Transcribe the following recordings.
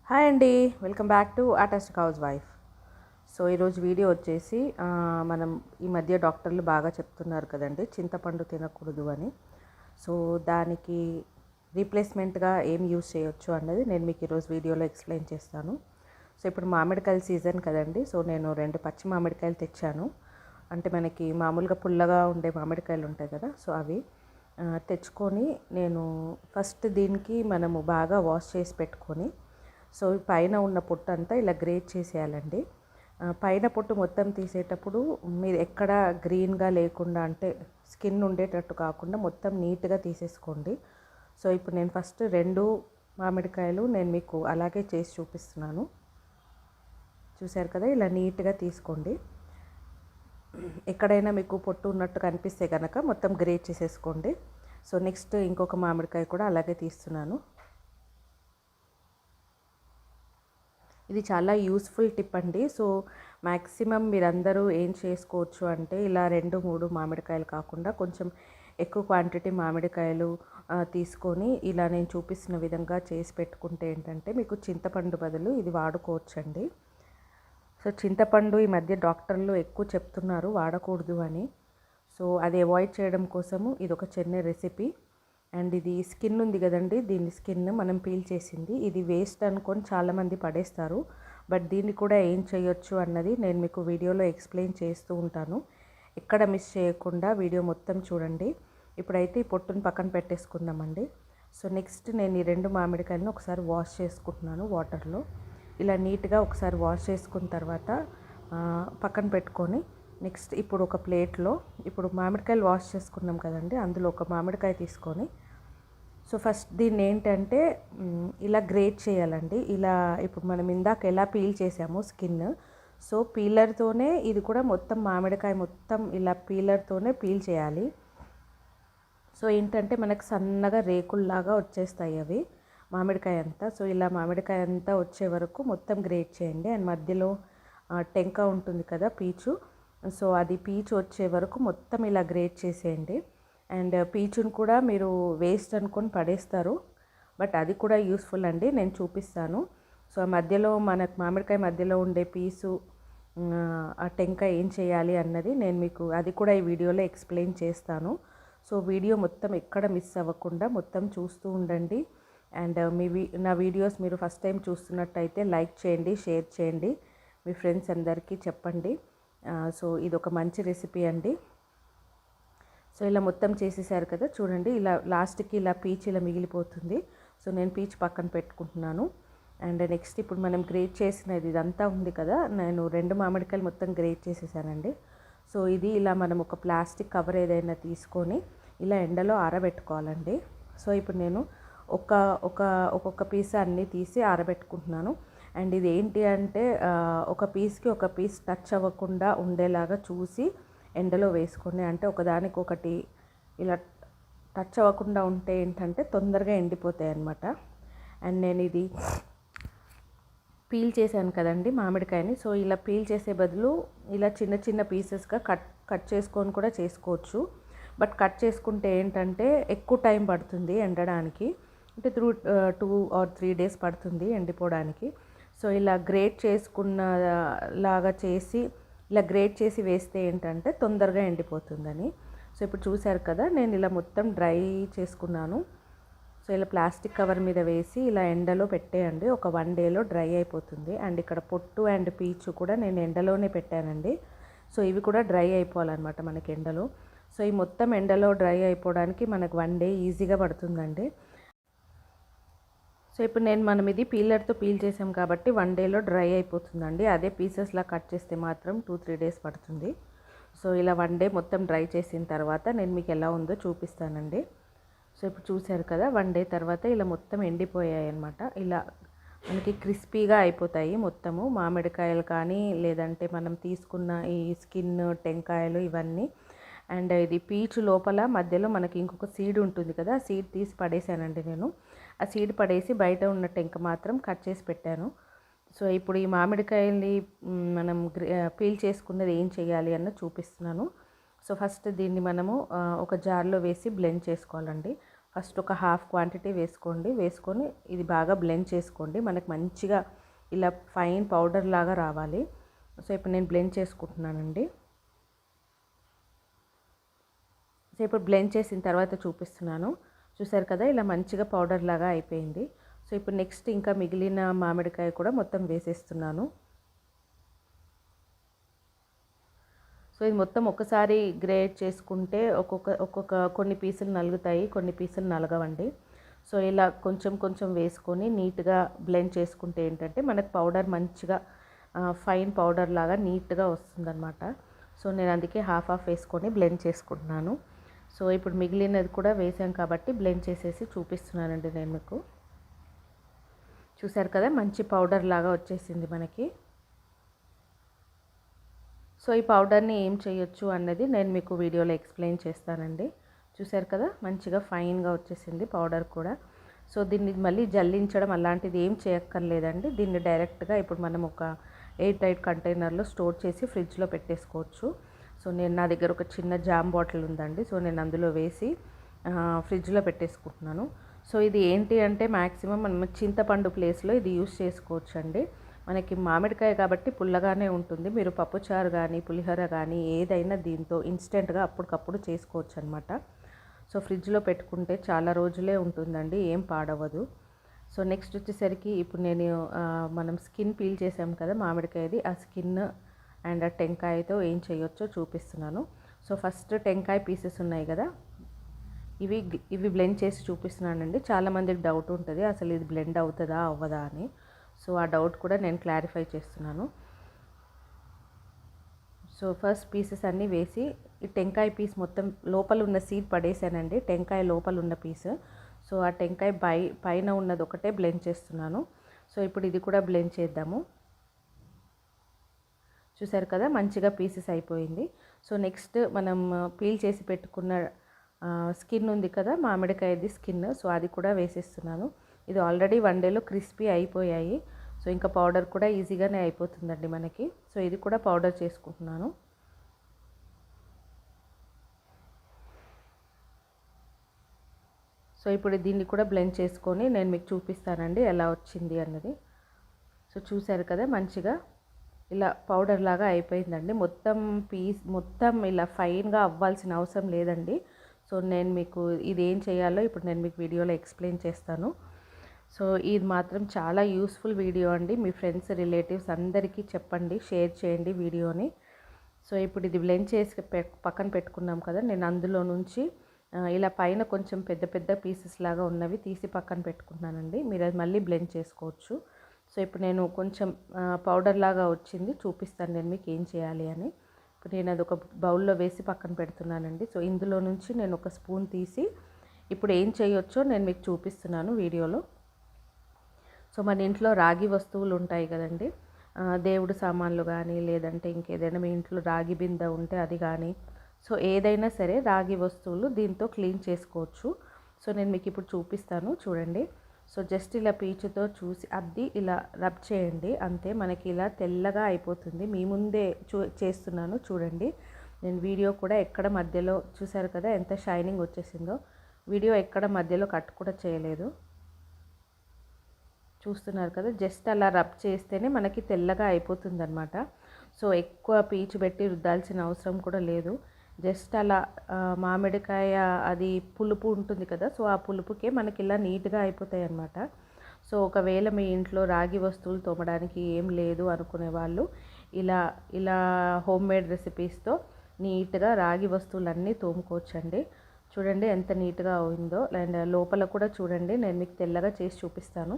Hi అండి, welcome back to artistic house wife. So ఈరోజు video వచ్చేసి మనం ఈ మధ్య డాక్టర్లు బాగా చెప్తున్నారు కదండి చింతపండు తినకూడదు అని. సో దానికి రీప్లేస్మెంట్గా ఏం యూస్ చేయొచ్చు అన్నది నేను మీకు ఈరోజు వీడియోలో ఎక్స్ప్లెయిన్ చేస్తాను. సో ఇప్పుడు మామిడికాయల సీజన్ కదండి. సో నేను 2 పచ్చి మామిడికాయలు తెచ్చాను. అంటే మనకి మామూలుగా పుల్లగా ఉండే మామిడికాయలు ఉంటాయి కదా, సో అవి తెచ్చుకొని నేను ఫస్ట్ దీనికి మనము బాగా వాష్ చేసి పెట్టుకొని, సో పైన ఉన్న పొట్టు అంతా ఇలా గ్రేట్ చేసేయాలండి. పైన పొట్టు మొత్తం తీసేటప్పుడు మీరు ఎక్కడ గ్రీన్గా లేకుండా, అంటే స్కిన్ ఉండేటట్టు కాకుండా మొత్తం నీట్గా తీసేసుకోండి. సో ఇప్పుడు నేను ఫస్ట్ 2 మామిడికాయలు నేను మీకు అలాగే చేసి చూపిస్తున్నాను. చూశారు కదా, ఇలా నీట్గా తీసుకోండి. ఎక్కడైనా మీకు పొట్టు ఉన్నట్టు కనిపిస్తే కనుక మొత్తం గ్రేట్ చేసేసుకోండి. సో నెక్స్ట్ ఇంకొక మామిడికాయ కూడా అలాగే తీస్తున్నాను. ఇది చాలా యూస్ఫుల్ టిప్ అండి. సో మ్యాక్సిమం మీరందరూ ఏం చేసుకోవచ్చు అంటే, ఇలా 2-3 మామిడికాయలు కాకుండా కొంచెం ఎక్కువ క్వాంటిటీ మామిడికాయలు తీసుకొని ఇలా నేను చూపిస్తున్న విధంగా చేసి పెట్టుకుంటే ఏంటంటే మీకు చింతపండు బదులు ఇది వాడుకోవచ్చండి. సో చింతపండు ఈ మధ్య డాక్టర్లు ఎక్కువ చెప్తున్నారు వాడకూడదు అని. సో అది అవాయిడ్ చేయడం కోసము ఇది ఒక చిన్న రెసిపీ. అండ్ ఇది స్కిన్ ఉంది కదండి, దీని స్కిన్ మనం పీల్ చేసింది, ఇది వేస్ట్ అనుకొని చాలామంది పడేస్తారు. బట్ దీన్ని కూడా ఏం చేయొచ్చు అన్నది నేను మీకు వీడియోలో ఎక్స్ప్లెయిన్ చేస్తూ ఉంటాను. ఎక్కడ మిస్ చేయకుండా వీడియో మొత్తం చూడండి. ఇప్పుడైతే ఈ పొట్టును పక్కన పెట్టేసుకుందామండి. సో నెక్స్ట్ నేను ఈ 2 మామిడికాయలను ఒకసారి వాష్ చేసుకుంటున్నాను వాటర్లో. ఇలా నీట్గా ఒకసారి వాష్ చేసుకున్న తర్వాత పక్కన పెట్టుకొని, నెక్స్ట్ ఇప్పుడు ఒక ప్లేట్లో ఇప్పుడు మామిడికాయలు వాష్ చేసుకున్నాం కదండి, అందులో ఒక మామిడికాయ తీసుకొని, సో ఫస్ట్ దీన్ని ఏంటంటే ఇలా గ్రేట్ చేయాలండి. ఇలా ఇప్పుడు మనం ఇందాక ఎలా పీల్ చేసామో స్కిన్, సో పీలర్తోనే ఇది కూడా మొత్తం మామిడికాయ మొత్తం ఇలా పీలర్తోనే పీల్ చేయాలి. సో ఏంటంటే మనకు సన్నగా రేకుల్లాగా వచ్చేస్తాయి అవి మామిడికాయ అంతా. సో ఇలా మామిడికాయ అంతా వచ్చే వరకు మొత్తం గ్రేట్ చేయండి. అండ్ మధ్యలో టెంక ఉంటుంది కదా, పీచు, సో అది పీచు వచ్చే వరకు మొత్తం ఇలా గ్రేట్ చేసేయండి. అండ్ పీచుని కూడా మీరు వేస్ట్ అనుకొని పడేస్తారు, బట్ అది కూడా యూస్ఫుల్ అండి, నేను చూపిస్తాను. సో ఆ మధ్యలో మనకు మామిడికాయ మధ్యలో ఉండే పీసు, ఆ టెంక ఏం చేయాలి అన్నది నేను మీకు అది కూడా ఈ వీడియోలో ఎక్స్ప్లెయిన్ చేస్తాను. సో వీడియో మొత్తం ఎక్కడ మిస్ అవ్వకుండా మొత్తం చూస్తూ ఉండండి. అండ్ నా వీడియోస్ మీరు ఫస్ట్ టైం చూస్తున్నట్టయితే లైక్ చేయండి, షేర్ చేయండి, మీ ఫ్రెండ్స్ అందరికీ చెప్పండి. సో ఇది ఒక మంచి రెసిపీ అండి. సో ఇలా మొత్తం చేసేసారు కదా, చూడండి ఇలా లాస్ట్కి ఇలా పీచ్ ఇలా మిగిలిపోతుంది. సో నేను పీచ్ పక్కన పెట్టుకుంటున్నాను. అండ్ నెక్స్ట్ ఇప్పుడు మనం గ్రేట్ చేసినది ఇదంతా ఉంది కదా, నేను 2 మామిడికాయలు మొత్తం గ్రేట్ చేసేసానండి. సో ఇది ఇలా మనం ఒక ప్లాస్టిక్ కవర్ ఏదైనా తీసుకొని ఇలా ఎండలో ఆరబెట్టుకోవాలండి. సో ఇప్పుడు నేను ఒక్కొక్క పీస్ అన్నీ తీసి ఆరబెట్టుకుంటున్నాను. అండ్ ఇది ఏంటి అంటే ఒక పీస్కి ఒక పీస్ టచ్ అవ్వకుండా ఉండేలాగా చూసి ఎండలో వేసుకోండి. అంటే ఒకదానికొకటి ఇలా టచ్ అవ్వకుండా ఉంటే ఏంటంటే తొందరగా ఎండిపోతాయి అన్నమాట. అండ్ నేను ఇది పీల్ చేశాను కదండి మామిడికాయని, సో ఇలా పీల్ చేసే బదులు ఇలా చిన్న చిన్న పీసెస్గా కట్ చేసుకొని కూడా చేసుకోవచ్చు. బట్ కట్ చేసుకుంటే ఏంటంటే ఎక్కువ టైం పడుతుంది ఎండడానికి, అంటే 2 or 3 days పడుతుంది ఎండిపోవడానికి. సో ఇలా గ్రేట్ చేసుకున్న లాగా చేసి ఇలా గ్రేట్ చేసి వేస్తే ఏంటంటే తొందరగా ఎండిపోతుందని. సో ఇప్పుడు చూశారు కదా, నేను ఇలా మొత్తం డ్రై చేసుకున్నాను. సో ఇలా ప్లాస్టిక్ కవర్ మీద వేసి ఇలా ఎండలో పెట్టేయండి, ఒక 1 dayలో డ్రై అయిపోతుంది. అండ్ ఇక్కడ పొట్టు అండ్ పీచు కూడా నేను ఎండలోనే పెట్టానండి. సో ఇవి కూడా డ్రై అయిపోవాలన్నమాట మనకి ఎండలో. సో ఈ మొత్తం ఎండలో డ్రై అయిపోవడానికి మనకు 1 day ఈజీగా పడుతుందండి. సో ఇప్పుడు మనం ఇది పీలర్తో పీల్ చేసాం కాబట్టి 1 dayలో డ్రై అయిపోతుందండి. అదే పీసెస్లా కట్ చేస్తే మాత్రం 2-3 days పడుతుంది. సో ఇలా 1 day మొత్తం డ్రై చేసిన తర్వాత నేను మీకు ఎలా ఉందో చూపిస్తానండి. సో ఇప్పుడు చూశారు కదా, 1 day తర్వాత ఇలా మొత్తం ఎండిపోయాయి అన్నమాట. ఇలా మనకి క్రిస్పీగా అయిపోతాయి మొత్తము మామిడికాయలు కానీ, లేదంటే మనం తీసుకున్న ఈ స్కిన్ టెంకాయలు ఇవన్నీ. అండ్ ఇది పీచు లోపల మధ్యలో మనకి ఇంకొక సీడ్ ఉంటుంది కదా, ఆ సీడ్ తీసి పడేసానండి నేను. ఆ సీడ్ పడేసి బయట ఉన్న టెంక మాత్రం కట్ చేసి పెట్టాను. సో ఇప్పుడు ఈ మామిడికాయల్ని మనం పీల్ చేసుకున్నది ఏం చేయాలి అన్న చూపిస్తున్నాను. సో ఫస్ట్ దీన్ని మనము ఒక జార్లో వేసి బ్లెండ్ చేసుకోవాలండి. ఫస్ట్ ఒక హాఫ్ క్వాంటిటీ వేసుకొని ఇది బాగా బ్లెండ్ చేసుకోండి. మనకు మంచిగా ఇలా ఫైన్ పౌడర్ లాగా రావాలి. సో ఇప్పుడు నేను బ్లెండ్ చేసుకుంటున్నానండి. సో ఇప్పుడు బ్లెండ్ చేసిన తర్వాత చూపిస్తున్నాను. చూసారు కదా, ఇలా మంచిగా పౌడర్ లాగా అయిపోయింది. సో ఇప్పుడు నెక్స్ట్ ఇంకా మిగిలిన మామిడికాయ కూడా మొత్తం వేసేస్తున్నాను. సో ఇది మొత్తం ఒకసారి గ్రేట్ చేసుకుంటే ఒక్కొక్క కొన్ని పీసులు నలుగుతాయి, కొన్ని పీసులు నలగవండి. సో ఇలా కొంచెం కొంచెం వేసుకొని నీట్గా బ్లెండ్ చేసుకుంటే ఏంటంటే మనకు పౌడర్ మంచిగా ఫైన్ పౌడర్ లాగా నీట్గా వస్తుందన్నమాట. సో నేను అందుకే హాఫ్ వేసుకొని బ్లెండ్ చేసుకుంటున్నాను. సో ఇప్పుడు మిగిలినది కూడా వేసాం కాబట్టి బ్లెండ్ చేసేసి చూపిస్తున్నానండి నేను మీకు. చూసారు కదా, మంచి పౌడర్ లాగా వచ్చేసింది మనకి. సో ఈ పౌడర్ని ఏం చేయొచ్చు అన్నది నేను మీకు వీడియోలో ఎక్స్ప్లెయిన్ చేస్తానండి. చూసారు కదా, మంచిగా ఫైన్గా వచ్చేసింది పౌడర్ కూడా. సో దీన్ని మళ్ళీ జల్లించడం అలాంటిది ఏం చేయక్కర్లేదండి. దీన్ని డైరెక్ట్గా ఇప్పుడు మనం ఒక ఎయిర్ టైట్ కంటైనర్లో స్టోర్ చేసి ఫ్రిడ్జ్లో పెట్టేసుకోవచ్చు. సో నా దగ్గర ఒక చిన్న జామ్ బాటిల్ ఉందండి. సో నేను అందులో వేసి ఫ్రిడ్జ్లో పెట్టేసుకుంటున్నాను. సో ఇది ఏంటి అంటే మ్యాక్సిమం మనం చింతపండు ప్లేస్లో ఇది యూస్ చేసుకోవచ్చు అండి. మనకి మామిడికాయ కాబట్టి పుల్లగానే ఉంటుంది. మీరు పప్పుచారు కానీ పులిహోర కానీ ఏదైనా దీంతో ఇన్స్టెంట్గా అప్పటికప్పుడు చేసుకోవచ్చు అనమాట. సో ఫ్రిడ్జ్లో పెట్టుకుంటే చాలా రోజులే ఉంటుందండి, ఏం పాడవదు. సో నెక్స్ట్ వచ్చేసరికి ఇప్పుడు నేను మనం స్కిన్ పీల్ చేసాం కదా మామిడికాయది, ఆ స్కిన్ అండ్ ఆ టెంకాయతో ఏం చేయొచ్చో చూపిస్తున్నాను. సో ఫస్ట్ టెంకాయ పీసెస్ ఉన్నాయి కదా, ఇవి బ్లెండ్ చేసి చూపిస్తున్నానండి. చాలామందికి డౌట్ ఉంటుంది అసలు ఇది బ్లెండ్ అవుతుందా అవ్వదా అని. సో ఆ డౌట్ కూడా నేను క్లారిఫై చేస్తున్నాను. సో ఫస్ట్ పీసెస్ అన్నీ వేసి ఈ టెంకాయ పీస్ మొత్తం లోపల ఉన్న సీడ్ పడేసానండి, టెంకాయ లోపల ఉన్న పీస్. సో ఆ టెంకాయ పైన ఉన్నది ఒకటే బ్లెండ్ చేస్తున్నాను. సో ఇప్పుడు ఇది కూడా బ్లెండ్ చేద్దాము. చూసారు కదా, మంచిగా పీసెస్ అయిపోయింది. సో నెక్స్ట్ మనం పీల్ చేసి పెట్టుకున్న స్కిన్ ఉంది కదా మామిడికాయది స్కిన్, సో అది కూడా వేసేస్తున్నాను. ఇది ఆల్రెడీ 1 డేలో క్రిస్పీ అయిపోయాయి. సో ఇంకా పౌడర్ కూడా ఈజీగానే అయిపోతుందండి మనకి. సో ఇది కూడా పౌడర్ చేసుకుంటున్నాను. సో ఇప్పుడు దీన్ని కూడా బ్లెండ్ చేసుకొని నేను మీకు చూపిస్తానండి ఎలా వచ్చింది అన్నది. సో చూసారు కదా, మంచిగా ఇలా పౌడర్ లాగా అయిపోయిందండి. మొత్తం ఇలా ఫైన్గా అవ్వాల్సిన అవసరం లేదండి. సో నేను మీకు ఇది ఏం చేయాలో ఇప్పుడు నేను మీకు వీడియోలో ఎక్స్ప్లెయిన్ చేస్తాను. సో ఇది మాత్రం చాలా యూస్ఫుల్ వీడియో అండి. మీ ఫ్రెండ్స్ రిలేటివ్స్ అందరికీ చెప్పండి, షేర్ చేయండి వీడియోని. సో ఇప్పుడు ఇది బ్లెండ్ చేసి పక్కన పెట్టుకున్నాం కదా, నేను అందులో నుంచి ఇలా పైన కొంచెం పెద్ద పెద్ద పీసెస్ లాగా ఉన్నవి తీసి పక్కన పెట్టుకున్నానండి. మీరు అది మళ్ళీ బ్లెండ్ చేసుకోవచ్చు. సో ఇప్పుడు నేను కొంచెం పౌడర్ లాగా వచ్చింది, చూపిస్తాను నేను మీకు ఏం చేయాలి అని. ఇప్పుడు నేను అది ఒక బౌల్లో వేసి పక్కన పెడుతున్నానండి. సో ఇందులో నుంచి నేను ఒక స్పూన్ తీసి ఇప్పుడు ఏం చేయొచ్చో నేను మీకు చూపిస్తున్నాను వీడియోలో. సో మన ఇంట్లో రాగి వస్తువులు ఉంటాయి కదండి, దేవుడు సామాన్లు కానీ లేదంటే ఇంకేదైనా మీ ఇంట్లో రాగి బిందె ఉంటే అది కానీ, సో ఏదైనా సరే రాగి వస్తువులు దీంతో క్లీన్ చేసుకోవచ్చు. సో నేను మీకు ఇప్పుడు చూపిస్తాను చూడండి. సో జస్ట్ ఇలా పీచుతో చూసి అద్ది ఇలా రబ్ చేయండి, అంతే మనకి ఇలా తెల్లగా అయిపోతుంది. మీ ముందే చేస్తున్నాను చూడండి. నేను వీడియో కూడా ఎక్కడ మధ్యలో చూసారు కదా ఎంత షైనింగ్ వచ్చేసిందో, వీడియో ఎక్కడ మధ్యలో కట్ కూడా చేయలేదు. చూస్తున్నారు కదా, జస్ట్ అలా రబ్ చేస్తేనే మనకి తెల్లగా అయిపోతుంది అనమాట. సో ఎక్కువ పీచు పెట్టి రుద్దాల్సిన అవసరం కూడా లేదు. జస్ట్ అలా మామిడికాయ అది పులుపు ఉంటుంది కదా, సో ఆ పులుపుకే మనకి ఇలా నీట్గా అయిపోతాయి అన్నమాట. సో ఒకవేళ మీ ఇంట్లో రాగి వస్తువులు తోమడానికి ఏం లేదు అనుకునే వాళ్ళు ఇలా ఇలా హోమ్ మేడ్ రెసిపీస్తో నీట్గా రాగి వస్తువులన్నీ తోముకోవచ్చండి. చూడండి ఎంత నీట్గా అయిందో. అండ్ లోపల కూడా చూడండి, నేను మీకు తెల్లగా చేసి చూపిస్తాను.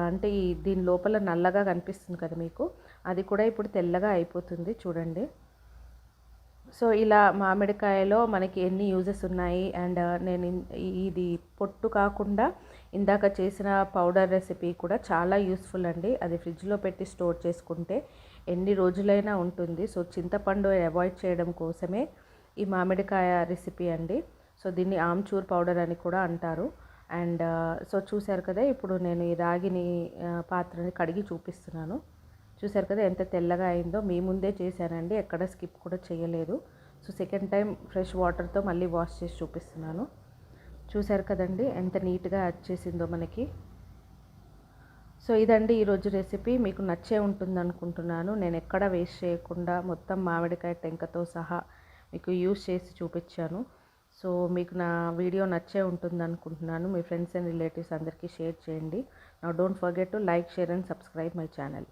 అంటే దీని లోపల నల్లగా కనిపిస్తుంది కదా మీకు, అది కూడా ఇప్పుడు తెల్లగా అయిపోతుంది చూడండి. సో ఇలా మామిడికాయలో మనకి ఎన్ని యూజెస్ ఉన్నాయి. అండ్ నేను ఇది పొట్టు కాకుండా ఇందాక చేసిన పౌడర్ రెసిపీ కూడా చాలా యూస్ఫుల్ అండి. అది ఫ్రిడ్జ్లో పెట్టి స్టోర్ చేసుకుంటే ఎన్ని రోజులైనా ఉంటుంది. సో చింతపండు అవాయిడ్ చేయడం కోసమే ఈ మామిడికాయ రెసిపీ అండి. సో దీన్ని ఆమ్చూర్ పౌడర్ అని కూడా అంటారు. అండ్ సో చూసారు కదా, ఇప్పుడు నేను ఈ రాగిని పాత్రని కడిగి చూపిస్తున్నాను. చూసారు కదా ఎంత తెల్లగా అయిందో, మీ ముందే చేశానండి, ఎక్కడ స్కిప్ కూడా చేయలేదు. సో సెకండ్ టైం ఫ్రెష్ వాటర్తో మళ్ళీ వాష్ చేసి చూపిస్తున్నాను. చూసారు కదండి ఎంత నీట్గా వచ్చేసిందో మనకి. సో ఇదండి ఈరోజు రెసిపీ. మీకు నచ్చే ఉంటుంది అనుకుంటున్నాను. నేను ఎక్కడ వేస్ట్ చేయకుండా మొత్తం మామిడికాయ టెంకతో సహా మీకు యూస్ చేసి చూపించాను. సో మీకు నా వీడియో నచ్చే ఉంటుంది అనుకుంటున్నాను. మీ ఫ్రెండ్స్ అండ్ రిలేటివ్స్ అందరికీ షేర్ చేయండి. Now don't forget to like, share and subscribe my channel.